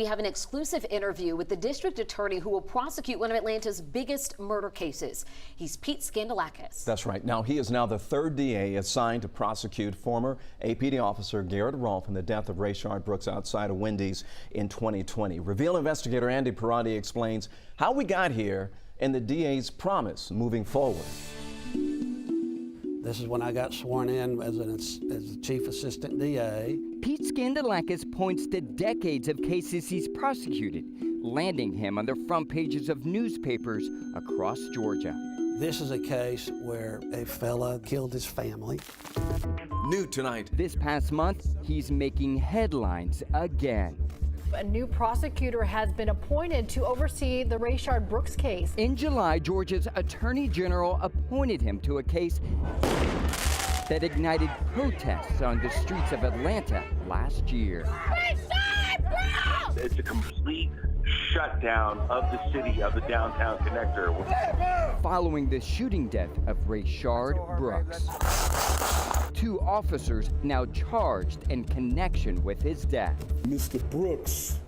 We have an exclusive interview with the district attorney who will prosecute one of Atlanta's biggest murder cases. He's Pete Skandalakis. That's right. Now, he is now the third DA assigned to prosecute former APD officer Garrett Rolfe in the death of Rayshard Brooks outside of Wendy's in 2020. Reveal investigator Andy Parati explains how we got here and the DA's promise moving forward. This is when I got sworn in as the chief assistant DA. Pete Skandalakis points to decades of cases he's prosecuted, landing him on the front pages of newspapers across Georgia. This is a case where a fella killed his family. New tonight. This past month, he's making headlines again. A new prosecutor has been appointed to oversee the Rayshard Brooks case. In July, Georgia's Attorney General appointed him to a case that ignited protests on the streets of Atlanta last year. Rayshard Brooks! It's a complete shutdown of the city, of the downtown connector. Following the shooting death of Rayshard Brooks. 2 officers now charged in connection with his death. Mr. Brooks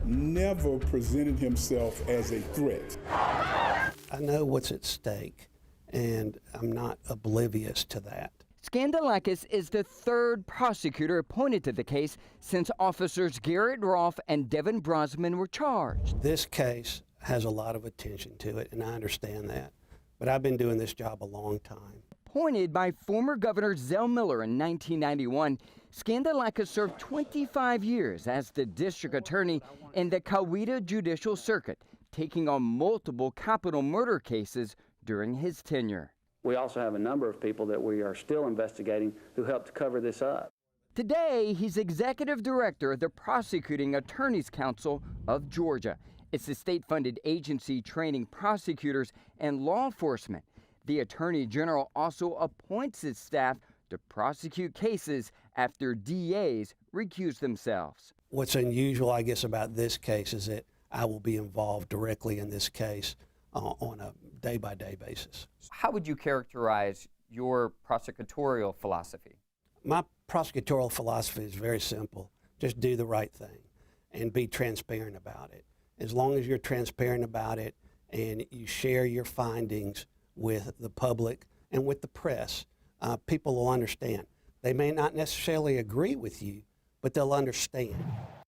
never presented himself as a threat. I know what's at stake, and I'm not oblivious to that. Skandalakis is the 3rd prosecutor appointed to the case since officers Garrett Rolfe and Devin Brosman were charged. This case has a lot of attention to it, and I understand that, but I've been doing this job a long time. Appointed by former Governor Zell Miller in 1991, Skandalakis served 25 years as the district attorney in the Coweta Judicial Circuit, taking on multiple capital murder cases during his tenure. We also have a number of people that we are still investigating who helped cover this up. Today, he's executive director of the Prosecuting Attorneys Council of Georgia. It's the state-funded agency training prosecutors and law enforcement. The Attorney General also appoints his staff to prosecute cases after DAs recuse themselves. What's unusual, I guess, about this case is that I will be involved directly in this case on a day-by-day basis. How would you characterize your prosecutorial philosophy? My prosecutorial philosophy is very simple. Just do the right thing and be transparent about it. As long as you're transparent about it and you share your findings with the public and with the press, people will understand. They may not necessarily agree with you, but they'll understand.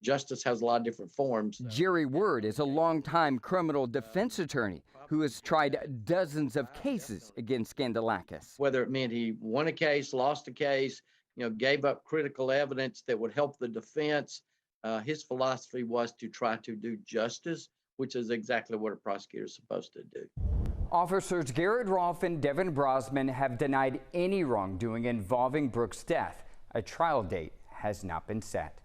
Justice has a lot of different forms. Jerry Word is a longtime criminal defense attorney who has tried dozens of cases against Skandalakis. Whether it meant he won a case, lost a case, gave up critical evidence that would help the defense, his philosophy was to try to do justice, which is exactly what a prosecutor is supposed to do. Officers Garrett Rolfe and Devin Brosman have denied any wrongdoing involving Brooks' death. A trial date has not been set.